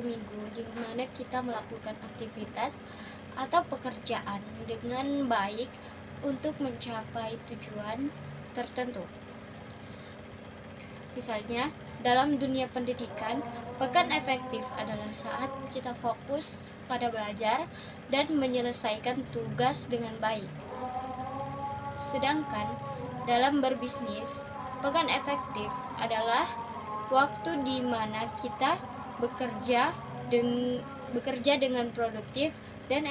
minggu di mana kita melakukan aktivitas atau pekerjaan dengan baik untuk mencapai tujuan tertentu. Misalnya, dalam dunia pendidikan, pekan efektif adalah saat kita fokus pada belajar dan menyelesaikan tugas dengan baik. Sedangkan dalam berbisnis, pekan efektif adalah waktu di mana kita bekerja dengan produktif dan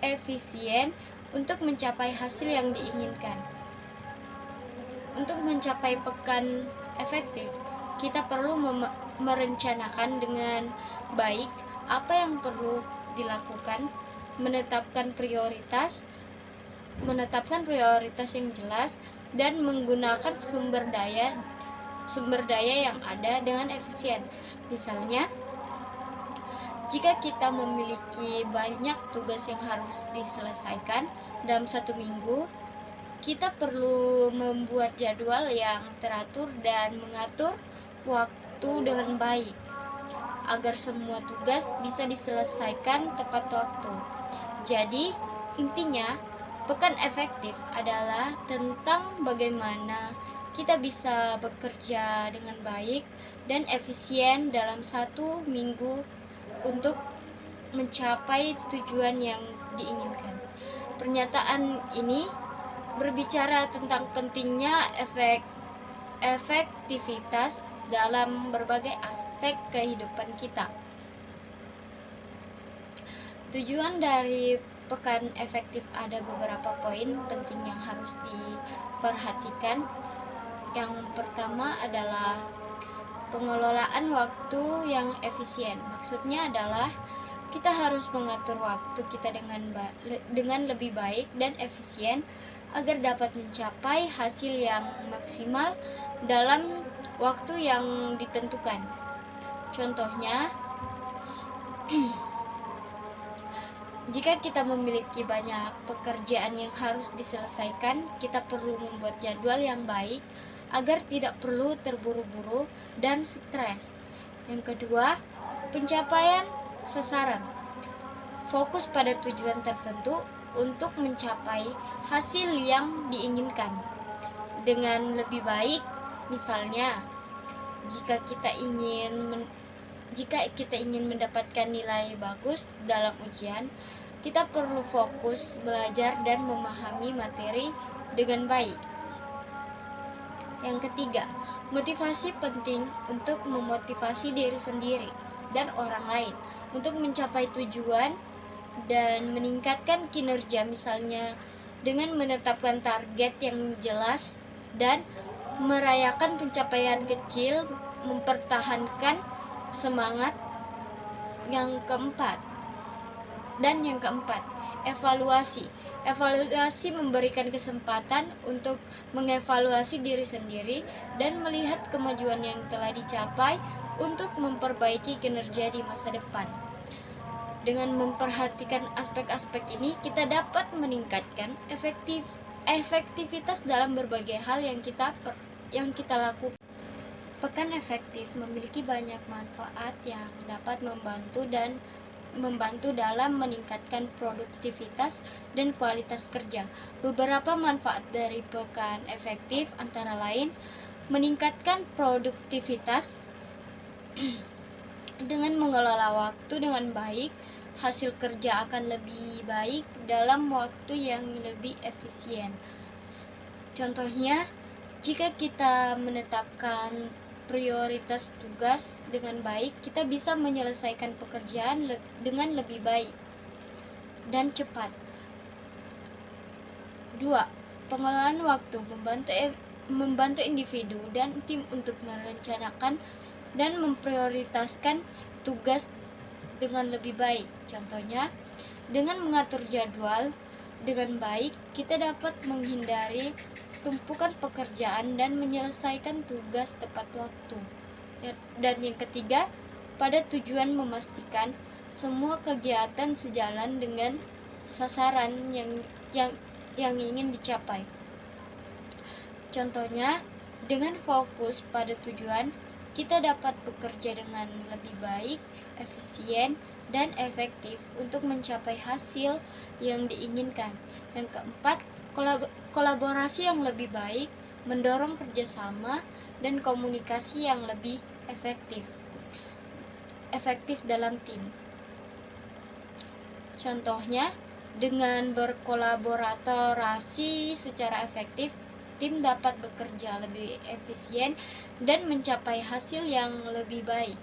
efisien untuk mencapai hasil yang diinginkan. Untuk mencapai pekan efektif, kita perlu merencanakan dengan baik apa yang perlu dilakukan, menetapkan prioritas yang jelas, dan menggunakan sumber daya yang ada dengan efisien. Misalnya, jika kita memiliki banyak tugas yang harus diselesaikan dalam satu minggu, kita perlu membuat jadwal yang teratur dan mengatur waktu dengan baik agar semua tugas bisa diselesaikan tepat waktu. Jadi, intinya, pekan efektif adalah tentang bagaimana kita bisa bekerja dengan baik dan efisien dalam satu minggu untuk mencapai tujuan yang diinginkan. Pernyataan ini berbicara tentang pentingnya efektivitas dalam berbagai aspek kehidupan kita. Tujuan dari pekan efektif ada beberapa poin penting yang harus diperhatikan. Yang pertama adalah pengelolaan waktu yang efisien. Maksudnya adalah kita harus mengatur waktu kita dengan lebih baik dan efisien agar dapat mencapai hasil yang maksimal dalam waktu yang ditentukan. Contohnya, jika kita memiliki banyak pekerjaan yang harus diselesaikan, kita perlu membuat jadwal yang baik agar tidak perlu terburu-buru dan stres. Yang kedua, pencapaian sasaran. Fokus pada tujuan tertentu untuk mencapai hasil yang diinginkan dengan lebih baik. Misalnya, jika kita ingin mendapatkan nilai bagus dalam ujian, kita perlu fokus belajar dan memahami materi dengan baik. Yang ketiga, motivasi penting untuk memotivasi diri sendiri dan orang lain untuk mencapai tujuan dan meningkatkan kinerja, misalnya dengan menetapkan target yang jelas dan merayakan pencapaian kecil, mempertahankan semangat. Yang keempat, evaluasi. Evaluasi memberikan kesempatan untuk mengevaluasi diri sendiri dan melihat kemajuan yang telah dicapai untuk memperbaiki kinerja di masa depan. Dengan memperhatikan aspek-aspek ini, kita dapat meningkatkan efektivitas dalam berbagai hal yang kita lakukan. Pekan efektif memiliki banyak manfaat yang dapat membantu dalam meningkatkan produktivitas dan kualitas kerja. Beberapa manfaat dari pekan efektif antara lain meningkatkan produktivitas dengan mengelola waktu dengan baik, hasil kerja akan lebih baik dalam waktu yang lebih efisien. Contohnya, jika kita menetapkan prioritas tugas dengan baik, kita bisa menyelesaikan pekerjaan dengan lebih baik dan cepat. 2. Pengelolaan waktu membantu individu dan tim untuk merencanakan dan memprioritaskan tugas dengan lebih baik. Contohnya, dengan mengatur jadwal dengan baik, kita dapat menghindari tumpukan pekerjaan dan menyelesaikan tugas tepat waktu. Dan yang ketiga, pada tujuan memastikan semua kegiatan sejalan dengan sasaran yang ingin dicapai. Contohnya, dengan fokus pada tujuan, kita dapat bekerja dengan lebih baik, efisien, dan efektif untuk mencapai hasil yang diinginkan. Yang keempat, kolaborasi yang lebih baik, mendorong kerjasama dan komunikasi yang lebih efektif dalam tim. Contohnya, dengan berkolaborasi secara efektif, tim dapat bekerja lebih efisien dan mencapai hasil yang lebih baik.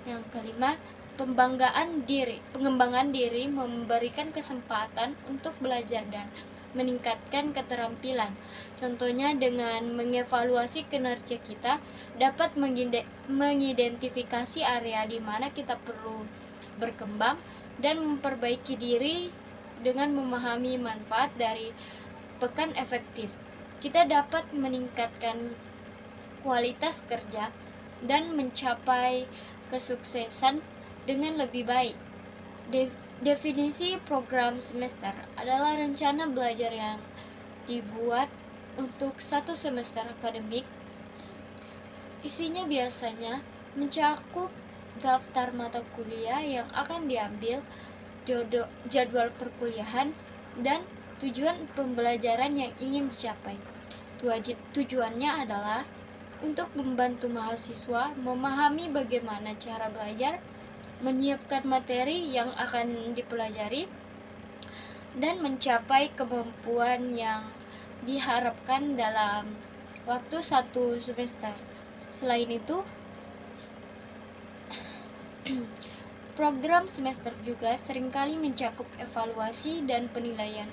Yang kelima, pengembangan diri memberikan kesempatan untuk belajar dan meningkatkan keterampilan. Contohnya, dengan mengevaluasi kinerja kita dapat mengidentifikasi area di mana kita perlu berkembang dan memperbaiki diri. Dengan memahami manfaat dari pekan efektif, kita dapat meningkatkan kualitas kerja dan mencapai kesuksesan dengan lebih baik. Definisi program semester adalah rencana belajar yang dibuat untuk satu semester akademik. Isinya biasanya mencakup daftar mata kuliah yang akan diambil, jadwal perkuliahan, dan tujuan pembelajaran yang ingin dicapai. Tujuannya adalah untuk membantu mahasiswa memahami bagaimana cara belajar, menyiapkan materi yang akan dipelajari, dan mencapai kemampuan yang diharapkan dalam waktu satu semester. Selain itu, program semester juga seringkali mencakup evaluasi dan penilaian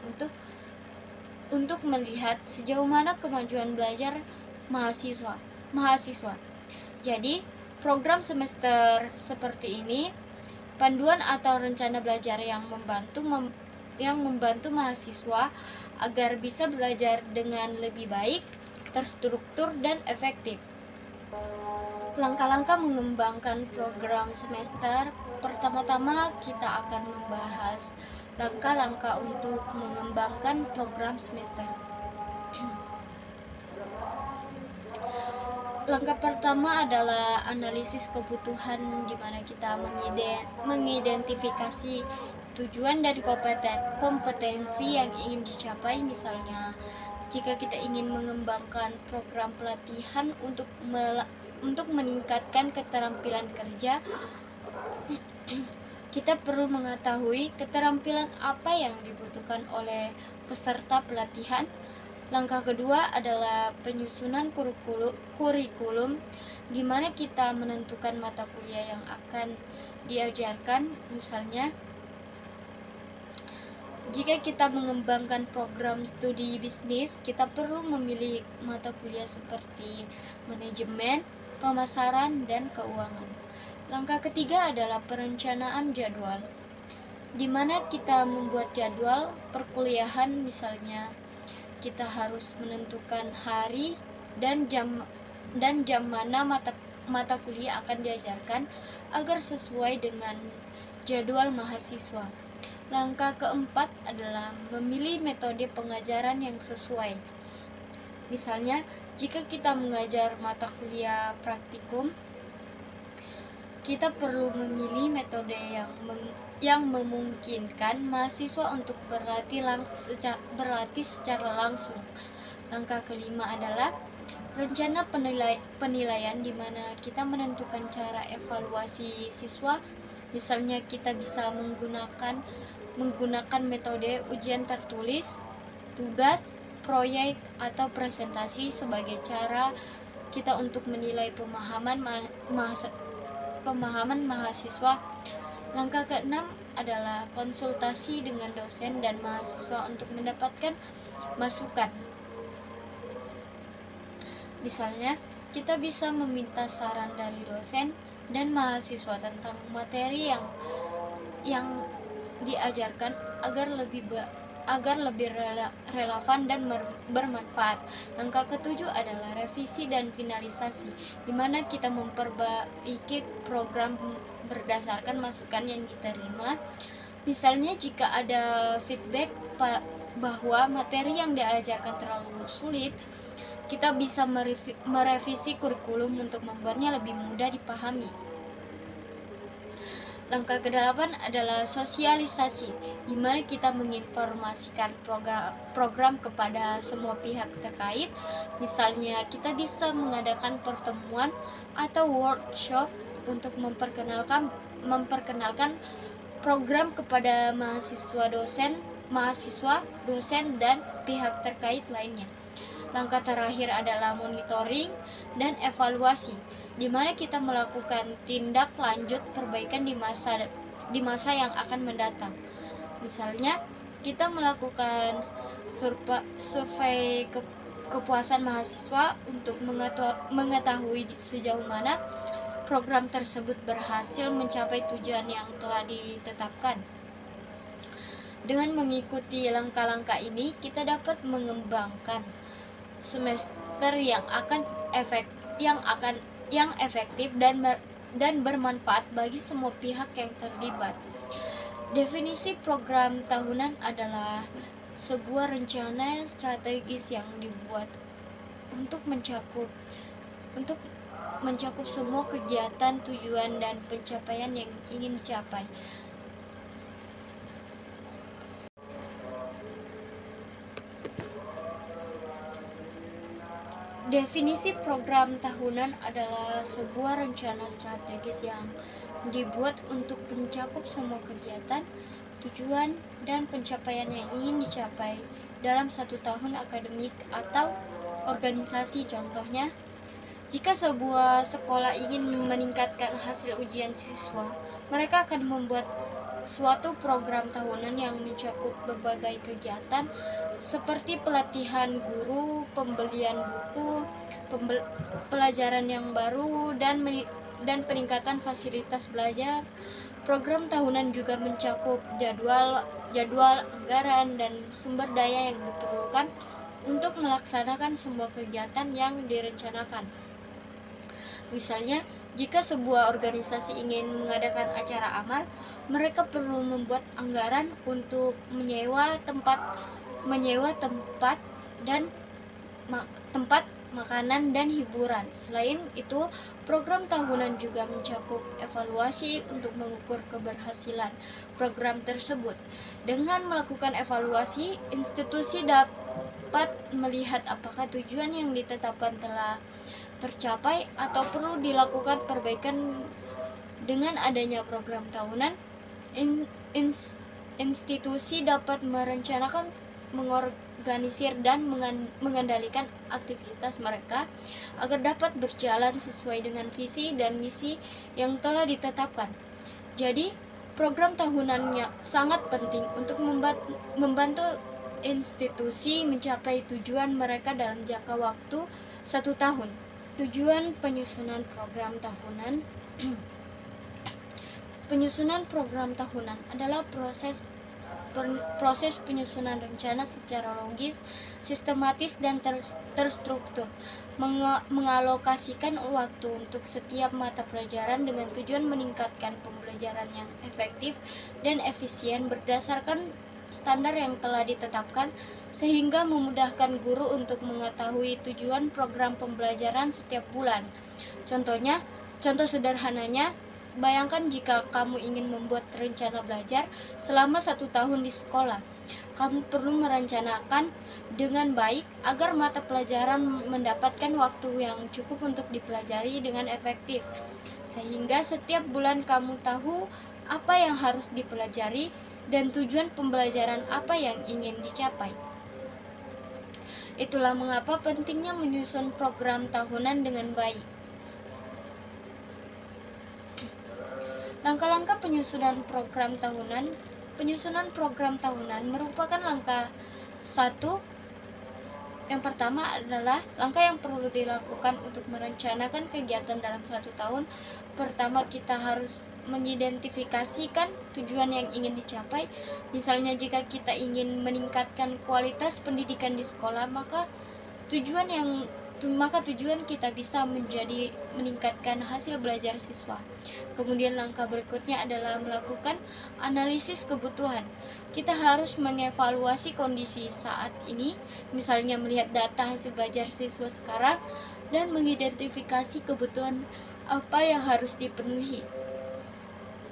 untuk melihat sejauh mana kemajuan belajar mahasiswa. Jadi, program semester seperti ini panduan atau rencana belajar yang membantu mahasiswa agar bisa belajar dengan lebih baik, terstruktur, dan efektif. Langkah-langkah mengembangkan program semester. Pertama-tama kita akan membahas langkah-langkah untuk mengembangkan program semester. Langkah pertama adalah analisis kebutuhan, di mana kita mengidentifikasi tujuan dan kompetensi yang ingin dicapai. Misalnya, jika kita ingin mengembangkan program pelatihan untuk meningkatkan keterampilan kerja, kita perlu mengetahui keterampilan apa yang dibutuhkan oleh peserta pelatihan. Langkah kedua adalah penyusunan kurikulum, di mana kita menentukan mata kuliah yang akan diajarkan. Misalnya, jika kita mengembangkan program studi bisnis, kita perlu memilih mata kuliah seperti manajemen, pemasaran, dan keuangan. Langkah ketiga adalah perencanaan jadwal, di mana kita membuat jadwal perkuliahan. Misalnya, kita harus menentukan hari dan jam mana mata kuliah akan diajarkan agar sesuai dengan jadwal mahasiswa. Langkah keempat adalah memilih metode pengajaran yang sesuai. Misalnya, jika kita mengajar mata kuliah praktikum, kita perlu memilih metode yang memungkinkan mahasiswa untuk berlatih secara langsung. Langkah kelima adalah rencana penilaian, di mana kita menentukan cara evaluasi siswa. Misalnya, kita bisa menggunakan metode ujian tertulis, tugas, proyek, atau presentasi sebagai cara kita untuk menilai pemahaman mahasiswa. Langkah keenam adalah konsultasi dengan dosen dan mahasiswa untuk mendapatkan masukan. Misalnya, kita bisa meminta saran dari dosen dan mahasiswa tentang materi yang diajarkan agar lebih relevan dan bermanfaat. Langkah ketujuh adalah revisi dan finalisasi, di mana kita memperbaiki program berdasarkan masukan yang diterima. Misalnya, jika ada feedback bahwa materi yang diajarkan terlalu sulit, kita bisa merevisi kurikulum untuk membuatnya lebih mudah dipahami. Langkah ke-8 adalah sosialisasi, di mana kita menginformasikan program kepada semua pihak terkait. Misalnya, kita bisa mengadakan pertemuan atau workshop untuk memperkenalkan program kepada mahasiswa, dosen, dan pihak terkait lainnya. Langkah terakhir adalah monitoring dan evaluasi, di mana kita melakukan tindak lanjut perbaikan di masa yang akan mendatang. Misalnya, kita melakukan survei kepuasan mahasiswa untuk mengetahui sejauh mana program tersebut berhasil mencapai tujuan yang telah ditetapkan. Dengan mengikuti langkah-langkah ini, kita dapat mengembangkan semester yang efektif dan bermanfaat bagi semua pihak yang terlibat. Definisi program tahunan adalah sebuah rencana strategis yang dibuat untuk mencakup semua kegiatan, tujuan, dan pencapaian yang ingin dicapai. Definisi program tahunan adalah sebuah rencana strategis yang dibuat untuk mencakup semua kegiatan, tujuan, dan pencapaian yang ingin dicapai dalam 1 tahun akademik atau organisasi. Contohnya, jika sebuah sekolah ingin meningkatkan hasil ujian siswa, mereka akan membuat suatu program tahunan yang mencakup berbagai kegiatan seperti pelatihan guru, pembelian buku, pelajaran yang baru, dan peningkatan fasilitas belajar. Program tahunan juga mencakup jadwal, anggaran, dan sumber daya yang diperlukan untuk melaksanakan semua kegiatan yang direncanakan. Misalnya, jika sebuah organisasi ingin mengadakan acara amal, mereka perlu membuat anggaran untuk menyewa tempat dan tempat makanan dan hiburan. Selain itu, program tahunan juga mencakup evaluasi untuk mengukur keberhasilan program tersebut. Dengan melakukan evaluasi, institusi dapat melihat apakah tujuan yang ditetapkan telah tercapai atau perlu dilakukan perbaikan. Dengan adanya program tahunan, institusi dapat merencanakan, mengorganisir, dan mengendalikan aktivitas mereka agar dapat berjalan sesuai dengan visi dan misi yang telah ditetapkan. Jadi, program tahunannya sangat penting untuk membantu institusi mencapai tujuan mereka dalam jangka waktu 1 tahun. Tujuan penyusunan program tahunan. Penyusunan program tahunan adalah proses penyusunan rencana secara logis, sistematis, dan terstruktur, mengalokasikan waktu untuk setiap mata pelajaran dengan tujuan meningkatkan pembelajaran yang efektif dan efisien berdasarkan standar yang telah ditetapkan, sehingga memudahkan guru untuk mengetahui tujuan program pembelajaran setiap bulan. Contoh sederhananya, bayangkan jika kamu ingin membuat rencana belajar selama 1 tahun di sekolah. Kamu perlu merencanakan dengan baik agar mata pelajaran mendapatkan waktu yang cukup untuk dipelajari dengan efektif, sehingga setiap bulan kamu tahu apa yang harus dipelajari dan tujuan pembelajaran apa yang ingin dicapai. Itulah mengapa pentingnya menyusun program tahunan dengan baik. Langkah-langkah penyusunan program tahunan. Penyusunan program tahunan merupakan langkah 1. Yang pertama adalah langkah yang perlu dilakukan untuk merencanakan kegiatan dalam 1 tahun. Pertama, kita harus mengidentifikasikan tujuan yang ingin dicapai. Misalnya, jika kita ingin meningkatkan kualitas pendidikan di sekolah, maka tujuan yang maka tujuan kita bisa meningkatkan hasil belajar siswa. Kemudian langkah berikutnya adalah melakukan analisis kebutuhan. Kita harus mengevaluasi kondisi saat ini, misalnya melihat data hasil belajar siswa sekarang dan mengidentifikasi kebutuhan apa yang harus dipenuhi.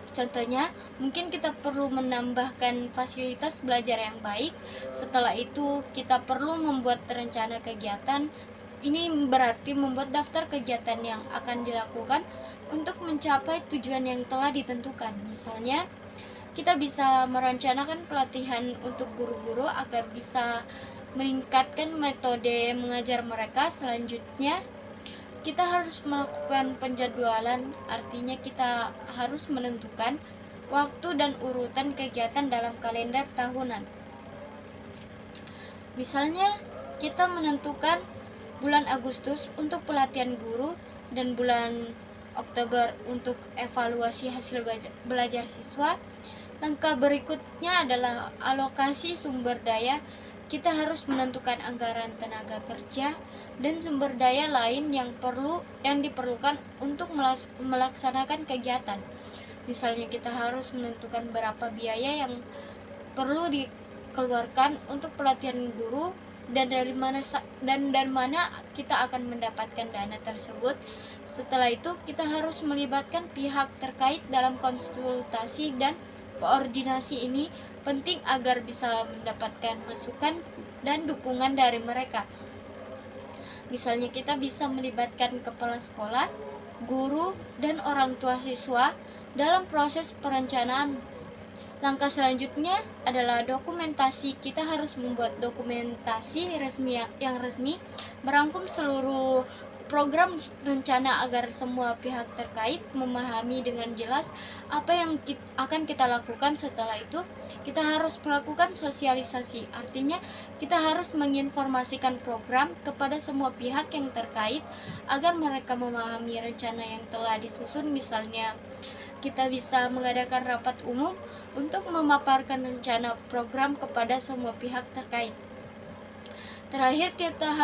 Contohnya, mungkin kita perlu menambahkan fasilitas belajar yang baik. Setelah itu, kita perlu membuat rencana kegiatan. Ini berarti membuat daftar kegiatan yang akan dilakukan untuk mencapai tujuan yang telah ditentukan. Misalnya, kita bisa merencanakan pelatihan untuk guru-guru agar bisa meningkatkan metode mengajar mereka. Selanjutnya, kita harus melakukan penjadwalan, artinya kita harus menentukan waktu dan urutan kegiatan dalam kalender tahunan. Misalnya, kita menentukan bulan Agustus untuk pelatihan guru dan bulan Oktober untuk evaluasi hasil belajar siswa. Langkah berikutnya adalah alokasi sumber daya. Kita harus menentukan anggaran tenaga kerja dan sumber daya lain yang diperlukan untuk melaksanakan kegiatan. Misalnya kita harus menentukan berapa biaya yang perlu dikeluarkan untuk pelatihan guru dan dari mana kita akan mendapatkan dana tersebut. Setelah itu kita harus melibatkan pihak terkait dalam konsultasi dan koordinasi. Ini penting agar bisa mendapatkan masukan dan dukungan dari mereka. Misalnya kita bisa melibatkan kepala sekolah, guru, dan orang tua siswa dalam proses perencanaan. Langkah selanjutnya adalah dokumentasi. Kita harus membuat dokumentasi yang resmi, merangkum seluruh program rencana agar semua pihak terkait memahami dengan jelas apa yang akan kita lakukan. Setelah itu, kita harus melakukan sosialisasi. Artinya, kita harus menginformasikan program kepada semua pihak yang terkait agar mereka memahami rencana yang telah disusun. Misalnya, kita bisa mengadakan rapat umum untuk memaparkan rencana program kepada semua pihak terkait. Terakhir, kita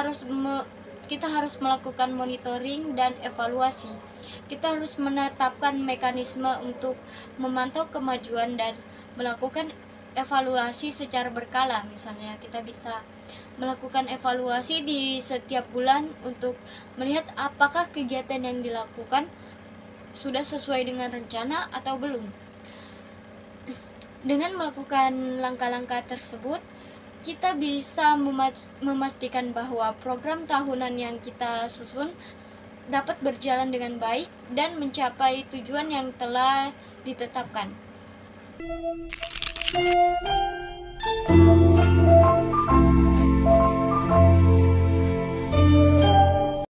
harus melakukan monitoring dan evaluasi. Kita harus menetapkan mekanisme untuk memantau kemajuan dan melakukan evaluasi secara berkala. Misalnya kita bisa melakukan evaluasi di setiap bulan untuk melihat apakah kegiatan yang dilakukan sudah sesuai dengan rencana atau belum. Dengan melakukan langkah-langkah tersebut, kita bisa memastikan bahwa program tahunan yang kita susun dapat berjalan dengan baik dan mencapai tujuan yang telah ditetapkan.